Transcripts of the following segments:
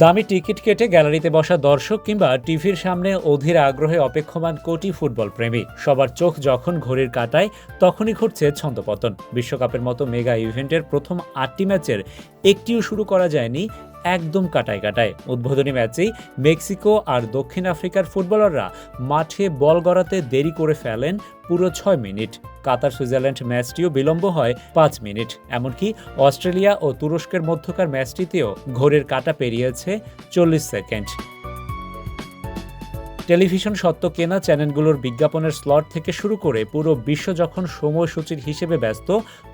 দামি টিকিট কেটে গ্যালারিতে বসা দর্শক কিংবা টিভির সামনে অধীর আগ্রহে অপেক্ষমান কোটি ফুটবল প্রেমী সবার চোখ যখন ঘড়ির কাঁটায় তখনই ঘটছে ছন্দপতন। বিশ্বকাপের মতো মেগা ইভেন্টের প্রথম ৮টি ম্যাচের একটিও শুরু করা যায়নি একদম কাটায় কাটায়। উদ্বোধনী ম্যাচেই মেক্সিকো আর দক্ষিণ আফ্রিকার ফুটবলাররা মাঠে বল গড়াতে দেরি করে ফেলেন পুরো ৬ মিনিট। কাতার সুইজারল্যান্ড ম্যাচটিও বিলম্ব হয় ৫ মিনিট। এমনকি অস্ট্রেলিয়া ও তুরস্কের মধ্যকার ম্যাচটিতেও ঘড়ির কাঁটা পেরিয়েছে ৪০ সেকেন্ড। টেলিভিশন সত্ত্ব কেনা চ্যানেলগুলোর বিজ্ঞাপনের স্লট থেকে শুরু করে পুরো বিশ্ব যখন সময়সূচির হিসেবে ব্যস্ত,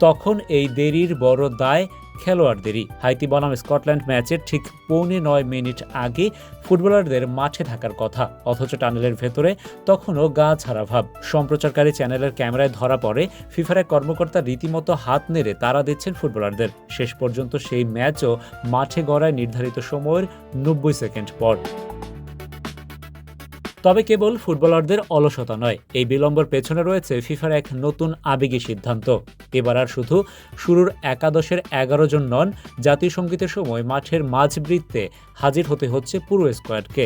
তখন এই দেরির বড় দায় খেলোয়াড়দেরই। হাইতি বনাম স্কটল্যান্ড ম্যাচের ঠিক 8:45 মিনিট আগে ফুটবলারদের মাঠে থাকার কথা, অথচ টানেলের ভেতরে তখনও গা ছাড়া ভাব। সম্প্রচারকারী চ্যানেলের ক্যামেরায় ধরা পড়ে ফিফার এক কর্মকর্তা রীতিমতো হাত নেড়ে তাড়া দিচ্ছেন ফুটবলারদের। শেষ পর্যন্ত সেই ম্যাচও মাঠে গড়ায় নির্ধারিত সময়ের 90 সেকেন্ড পর। তবে কেবল ফুটবলারদের অলসতা নয়, এই বিলম্বের পেছনে রয়েছে ফিফার এক নতুন আবেগী সিদ্ধান্ত। এবার আর শুধু শুরুর একাদশের 11 জন নন, জাতীয় সঙ্গীতের সময় মাঠের মাঝবৃত্তে হাজির হতে হচ্ছে পুরো স্কোয়াডকে।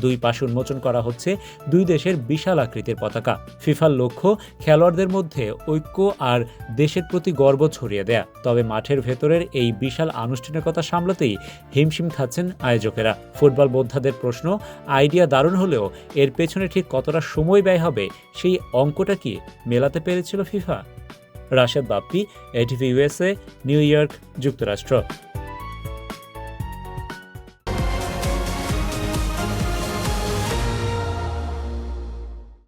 দুই পাশে উন্মোচন করা হচ্ছে দুই দেশের বিশাল আকৃতির পতাকা। ফিফার লক্ষ্য খেলোয়াড়দের মধ্যে ঐক্য আর দেশের প্রতি গর্ব ছড়িয়ে দেয়া। তবে মাঠের ভেতরের এই বিশাল আনুষ্ঠানিকতা সামলাতেই হিমশিম খাচ্ছেন আয়োজকেরা। ফুটবল বোদ্ধাদের প্রশ্ন, আইডিয়া দারুণ হলেও এর পেছনে ঠিক কতটা সময় ব্যয় হবে সেই অঙ্কটা কি মেলাতে পেরেছিল FIFA? Rashed Bappi, ATV USA, new York, যুক্তরাষ্ট্র।